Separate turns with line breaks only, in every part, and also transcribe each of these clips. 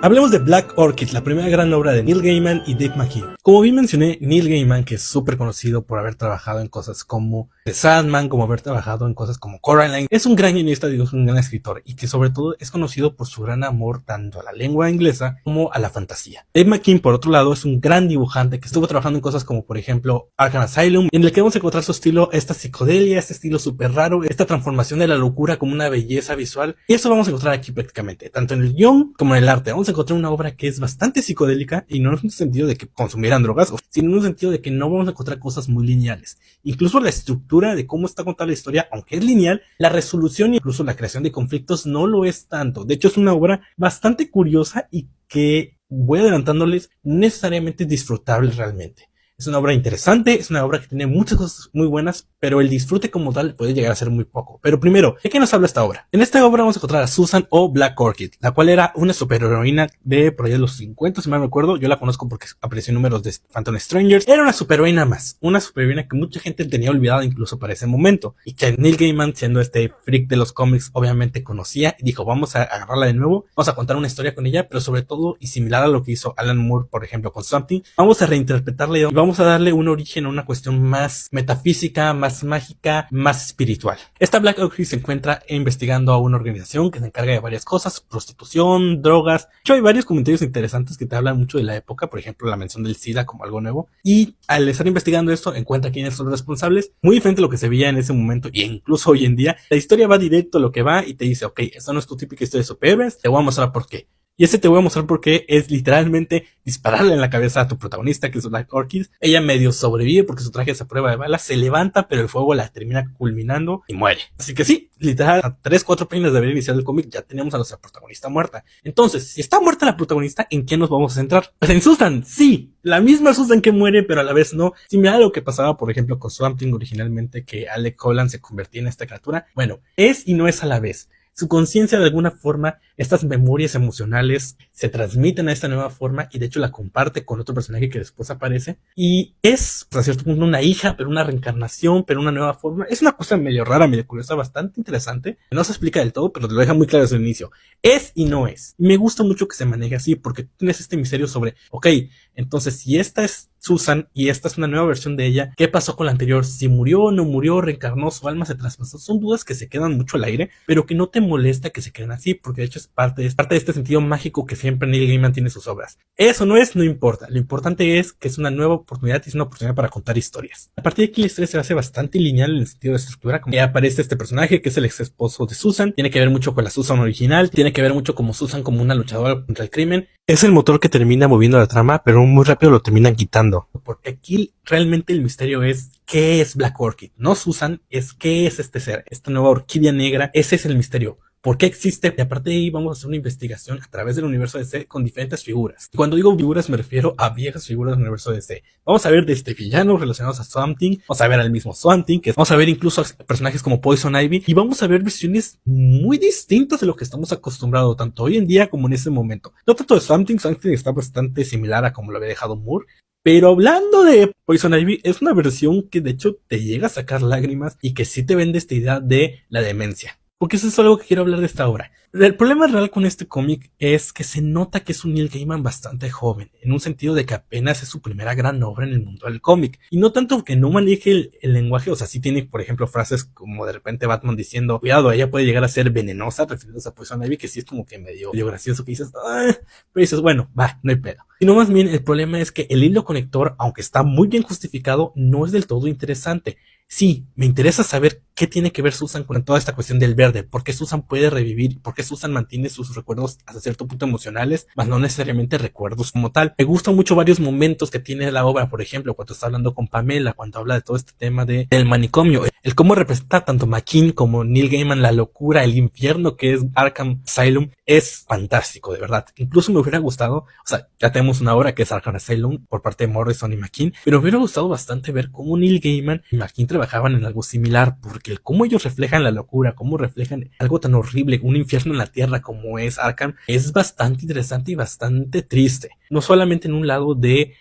Hablemos de Black Orchid, la primera gran obra de Neil Gaiman y Dave McKean. Como bien mencioné, Neil Gaiman, que es súper conocido por haber trabajado en cosas como The Sandman, como haber trabajado en cosas como Coraline, es un gran guionista, es un gran escritor, y que sobre todo es conocido por su gran amor tanto a la lengua inglesa como a la fantasía. Dave McKean, por otro lado, es un gran dibujante que estuvo trabajando en cosas como, por ejemplo, Arkham Asylum, en el que vamos a encontrar su estilo, esta psicodelia, este estilo súper raro, esta transformación de la locura como una belleza visual, y eso vamos a encontrar aquí prácticamente, tanto en el guión como en el arte. Vamos a encontrar una obra que es bastante psicodélica, y no en un sentido de que consumieran drogas, sino en un sentido de que no vamos a encontrar cosas muy lineales. Incluso la estructura de cómo está contada la historia, aunque es lineal, la resolución e incluso la creación de conflictos no lo es tanto. De hecho, es una obra bastante curiosa y que, voy adelantándoles, necesariamente es disfrutable realmente. Es una obra interesante, es una obra que tiene muchas cosas muy buenas, pero el disfrute como tal puede llegar a ser muy poco. Pero primero, ¿de qué nos habla esta obra? En esta obra vamos a encontrar a Susan o Black Orchid, la cual era una superheroína de por allá de los 50, si mal me acuerdo. Yo la conozco porque apareció en números de Phantom Strangers. Era una superheroína más, una superheroína que mucha gente tenía olvidada incluso para ese momento, y que Neil Gaiman, siendo este freak de los cómics, obviamente conocía y dijo, vamos a agarrarla de nuevo, vamos a contar una historia con ella, pero sobre todo, y similar a lo que hizo Alan Moore, por ejemplo, con Something, vamos a reinterpretarla y vamos a darle un origen a una cuestión más metafísica, más mágica, más espiritual. Esta Black Orchid se encuentra investigando a una organización que se encarga de varias cosas, prostitución, drogas. De hecho, hay varios comentarios interesantes que te hablan mucho de la época, por ejemplo, la mención del SIDA como algo nuevo, y al estar investigando esto, encuentra quiénes son los responsables, muy diferente a lo que se veía en ese momento, y incluso hoy en día, la historia va directo a lo que va, y te dice, ok, esta no es tu típica historia de superhéroes, te voy a mostrar por qué. Y ese te voy a mostrar por qué es literalmente dispararle en la cabeza a tu protagonista, que es Black Orchid. Ella medio sobrevive porque su traje es a prueba de balas, se levanta, pero el fuego la termina culminando y muere. Así que sí, literal, a 3-4 páginas de haber iniciado el cómic ya teníamos a nuestra protagonista muerta. Entonces, si está muerta la protagonista, ¿en qué nos vamos a centrar? Pues en Susan, sí, la misma Susan que muere, pero a la vez no. Similar a lo que pasaba, por ejemplo, con Swamp Thing originalmente, que Alec Holland se convertía en esta criatura. Bueno, es y no es a la vez. Su conciencia, de alguna forma, estas memorias emocionales se transmiten a esta nueva forma, y de hecho la comparte con otro personaje que después aparece, y es hasta cierto punto una hija, pero una reencarnación, pero una nueva forma. Es una cosa medio rara, medio curiosa, bastante interesante. No se explica del todo, pero te lo deja muy claro desde el inicio. Es y no es. Y me gusta mucho que se maneje así, porque tienes este misterio sobre, ok, entonces si esta es Susan y esta es una nueva versión de ella, ¿qué pasó con la anterior? Si murió o no murió, reencarnó, su alma se traspasó. Son dudas que se quedan mucho al aire, pero que no te molesta que se queden así, porque de hecho es parte de este sentido mágico que siempre Neil Gaiman tiene en sus obras. Eso no importa. Lo importante es que es una nueva oportunidad, y es una oportunidad para contar historias. A partir de aquí la historia se hace bastante lineal en el sentido de estructura. Como aparece este personaje que es el ex esposo de Susan, tiene que ver mucho con la Susan original, tiene que ver mucho como Susan como una luchadora contra el crimen. Es el motor que termina moviendo la trama, pero muy rápido lo terminan quitando. Porque aquí realmente el misterio es ¿qué es Black Orchid? No Susan, es ¿qué es este ser? Esta nueva orquídea negra, ese es el misterio. ¿Por qué existe? Y aparte de ahí vamos a hacer una investigación a través del universo DC con diferentes figuras. Cuando digo figuras me refiero a viejas figuras del universo DC. Vamos a ver desde villanos relacionados a Swamp Thing, vamos a ver al mismo Swamp Thing, vamos a ver incluso a personajes como Poison Ivy, y vamos a ver versiones muy distintas de lo que estamos acostumbrados tanto hoy en día como en ese momento. No tanto de Swamp Thing está bastante similar a como lo había dejado Moore. Pero hablando de Poison Ivy, es una versión que de hecho te llega a sacar lágrimas y que sí te vende esta idea de la demencia. Porque eso es algo que quiero hablar de esta obra. El problema real con este cómic es que se nota que es un Neil Gaiman bastante joven, en un sentido de que apenas es su primera gran obra en el mundo del cómic. Y no tanto que no maneje el lenguaje, o sea, sí tiene, por ejemplo, frases como de repente Batman diciendo, cuidado, ella puede llegar a ser venenosa, refiriéndose a Poison Ivy, que sí es como que medio gracioso, que dices, pero dices, bueno, va, no hay pedo. Sino más bien el problema es que el hilo conector, aunque está muy bien justificado, no es del todo interesante. Sí, me interesa saber qué tiene que ver Susan con toda esta cuestión del verde, por qué Susan puede revivir, por qué Susan mantiene sus recuerdos hasta cierto punto emocionales, más no necesariamente recuerdos como tal. Me gustan mucho varios momentos que tiene la obra, por ejemplo, cuando está hablando con Pamela, cuando habla de todo este tema del manicomio, el cómo representa tanto McKean como Neil Gaiman la locura, el infierno que es Arkham Asylum, es fantástico, de verdad. Incluso me hubiera gustado, o sea, ya tenemos una obra que es Arkham Asylum por parte de Morrison y McKean, pero me hubiera gustado bastante ver cómo Neil Gaiman y McKean trabajaban en algo similar, porque el cómo ellos reflejan la locura, cómo reflejan algo tan horrible, un infierno en la tierra como es Arkham, es bastante interesante y bastante triste. No solamente en un lado de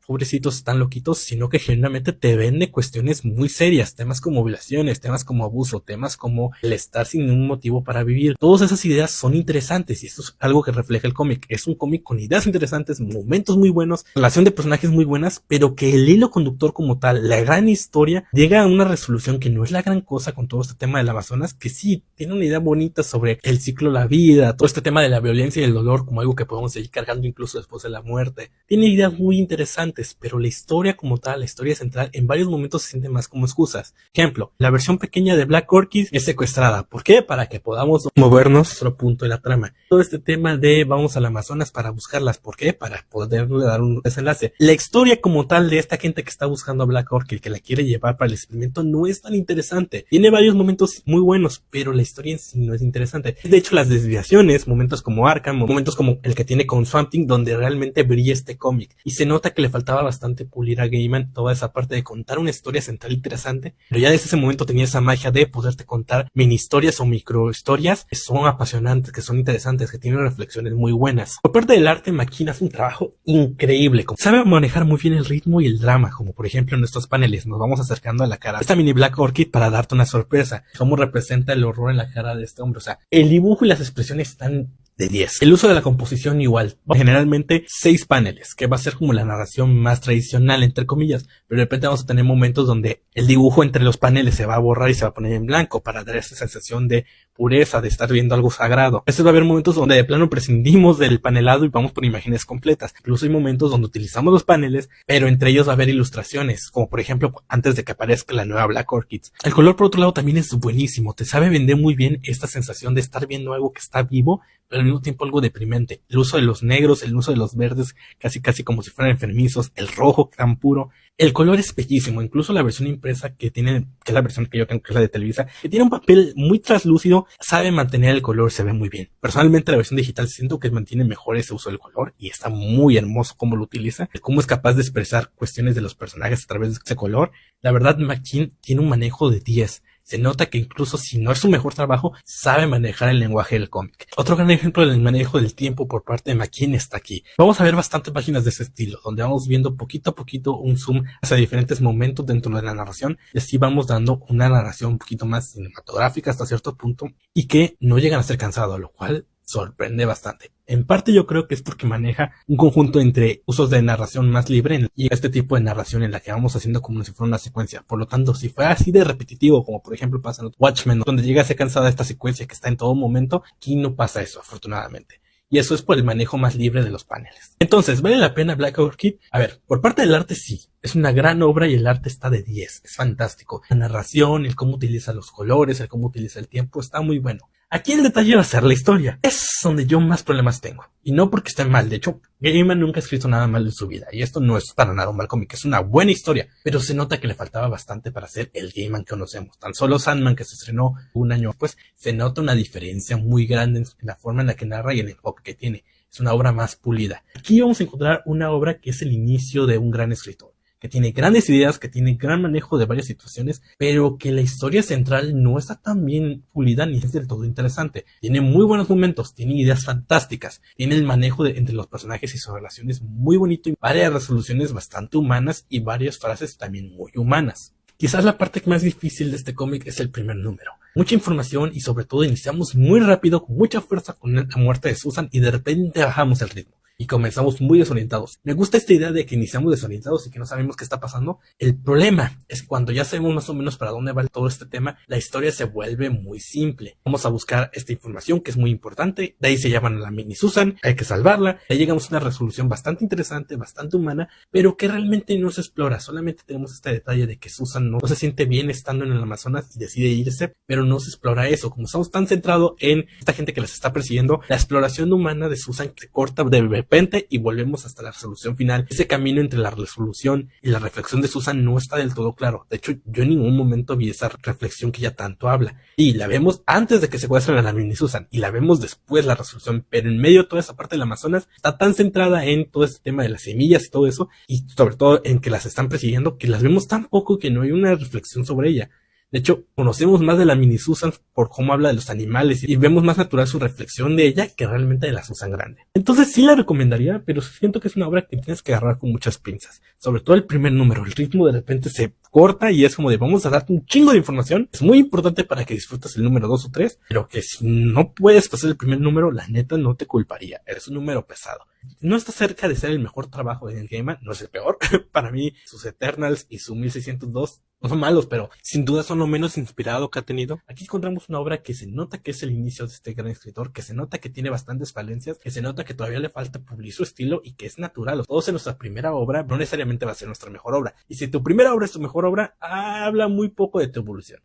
pobrecitos están loquitos, sino que genuinamente te vende cuestiones muy serias, temas como violaciones, temas como abuso, temas como el estar sin ningún motivo para vivir. Todas esas ideas son interesantes y esto es algo que refleja el cómic. Es un cómic con ideas interesantes, momentos muy buenos, relación de personajes muy buenas, pero que el hilo conductor como tal, la gran historia, llega a una resolución que no es la gran cosa con todo este tema del Amazonas, que sí, tiene una idea bonita sobre el ciclo de la vida, todo este tema de la violencia y el dolor como algo que podemos seguir cargando incluso después de la muerte. Tiene ideas muy interesantes, pero la historia como tal, la historia central, en varios momentos se siente más como excusas. Ejemplo, la versión pequeña de Black Orchid es secuestrada. ¿Por qué? Para que podamos movernos a otro punto de la trama. Todo este tema de vamos al Amazonas para buscarlas. ¿Por qué? Para poderle dar un desenlace. La historia como tal de esta gente que está buscando a Black Orchid, que la quiere llevar para el experimento, no es tan interesante. Tiene varios momentos muy buenos, pero la historia en sí no es interesante. De hecho, las desviaciones, momentos como Arkham, momentos como el que tiene con Swamp Thing, donde realmente brilla este cómic. Y se nota que le faltaba bastante pulir a Gaiman toda esa parte de contar una historia central interesante, pero ya desde ese momento tenía esa magia de poderte contar mini historias o micro historias que son apasionantes, que son interesantes, que tienen reflexiones muy buenas. Por parte del arte, McKean hace un trabajo increíble, sabe manejar muy bien el ritmo y el drama, como por ejemplo en estos paneles nos vamos acercando a la cara esta mini Black Orchid para darte una sorpresa, cómo representa el horror en la cara de este hombre. O sea, el dibujo y las expresiones están de 10. El uso de la composición igual, generalmente 6 paneles, que va a ser como la narración más tradicional entre comillas, pero de repente vamos a tener momentos donde el dibujo entre los paneles se va a borrar y se va a poner en blanco para dar esa sensación de pureza, de estar viendo algo sagrado. A veces va a haber momentos donde de plano prescindimos del panelado y vamos por imágenes completas. Incluso hay momentos donde utilizamos los paneles, pero entre ellos va a haber ilustraciones, como por ejemplo antes de que aparezca la nueva Black Orchid. El color por otro lado también es buenísimo, te sabe vender muy bien esta sensación de estar viendo algo que está vivo, pero al mismo tiempo algo deprimente. El uso de los negros, el uso de los verdes, casi como si fueran enfermizos, el rojo tan puro. El color es bellísimo, incluso la versión impresa que tiene, que es la versión que yo tengo, que es la de Televisa, que tiene un papel muy translúcido, sabe mantener el color, se ve muy bien. Personalmente la versión digital siento que mantiene mejor ese uso del color y está muy hermoso cómo lo utiliza, cómo es capaz de expresar cuestiones de los personajes a través de ese color. La verdad, McKean tiene un manejo de 10. Se nota que incluso si no es su mejor trabajo, sabe manejar el lenguaje del cómic. Otro gran ejemplo del manejo del tiempo por parte de McKean está aquí. Vamos a ver bastantes páginas de ese estilo, donde vamos viendo poquito a poquito un zoom hacia diferentes momentos dentro de la narración, y así vamos dando una narración un poquito más cinematográfica hasta cierto punto, y que no llegan a ser cansados, lo cual sorprende bastante. En parte yo creo que es porque maneja un conjunto entre usos de narración más libre y este tipo de narración en la que vamos haciendo como si fuera una secuencia. Por lo tanto, si fuera así de repetitivo, como por ejemplo pasa en Watchmen, donde llega a ser cansada esta secuencia que está en todo momento, aquí no pasa eso, afortunadamente. Y eso es por el manejo más libre de los paneles. Entonces, ¿vale la pena Black Orchid? A ver, por parte del arte sí. Es una gran obra y el arte está de 10. Es fantástico. La narración, el cómo utiliza los colores, el cómo utiliza el tiempo, está muy bueno. Aquí el detalle va a ser la historia. Es donde yo más problemas tengo. Y no porque esté mal. De hecho, Gaiman nunca ha escrito nada mal en su vida. Y esto no es para nada un mal cómic. Es una buena historia. Pero se nota que le faltaba bastante para ser el Gaiman que conocemos. Tan solo Sandman, que se estrenó un año después, se nota una diferencia muy grande en la forma en la que narra y el enfoque que tiene. Es una obra más pulida. Aquí vamos a encontrar una obra que es el inicio de un gran escritor, que tiene grandes ideas, que tiene gran manejo de varias situaciones, pero que la historia central no está tan bien pulida ni es del todo interesante. Tiene muy buenos momentos, tiene ideas fantásticas, tiene el manejo entre los personajes y sus relaciones muy bonito y varias resoluciones bastante humanas y varias frases también muy humanas. Quizás la parte más difícil de este cómic es el primer número. Mucha información y sobre todo iniciamos muy rápido, con mucha fuerza con la muerte de Susan y de repente bajamos el ritmo. Y comenzamos muy desorientados. Me gusta esta idea de que iniciamos desorientados y que no sabemos qué está pasando. El problema es que cuando ya sabemos más o menos para dónde va todo este tema, la historia se vuelve muy simple. Vamos a buscar esta información que es muy importante. De ahí se llaman a la mini Susan, hay que salvarla. Ahí llegamos a una resolución bastante interesante, bastante humana, pero que realmente no se explora. Solamente tenemos este detalle de que Susan no se siente bien estando en el Amazonas y decide irse, pero no se explora eso. Como estamos tan centrados en esta gente que las está persiguiendo, la exploración humana de Susan se corta de repente y volvemos hasta la resolución final. Ese camino entre la resolución y la reflexión de Susan no está del todo claro. De hecho, yo en ningún momento vi esa reflexión que ella tanto habla. Y la vemos antes de que se secuestren a la mini Susan y la vemos después la resolución, pero en medio de toda esa parte del Amazonas está tan centrada en todo este tema de las semillas y todo eso, y sobre todo en que las están persiguiendo, que las vemos tan poco que no hay una reflexión sobre ella. De hecho, conocemos más de la mini Susan por cómo habla de los animales y vemos más natural su reflexión de ella que realmente de la Susan grande. Entonces sí la recomendaría, pero siento que es una obra que tienes que agarrar con muchas pinzas. Sobre todo el primer número, el ritmo de repente se corta y es como de vamos a darte un chingo de información. Es muy importante para que disfrutes el número 2 o 3, pero que si no puedes pasar el primer número, la neta no te culparía. Es un número pesado. No está cerca de ser el mejor trabajo de Neil Gaiman, no es el peor. Para mí, sus Eternals y su 1602 no son malos, pero sin duda son lo menos inspirado que ha tenido. Aquí encontramos una obra que se nota que es el inicio de este gran escritor, que se nota que tiene bastantes falencias, que se nota que todavía le falta pulir su estilo y que es natural. Todos en nuestra primera obra no necesariamente va a ser nuestra mejor obra. Y si tu primera obra es tu mejor obra, habla muy poco de tu evolución.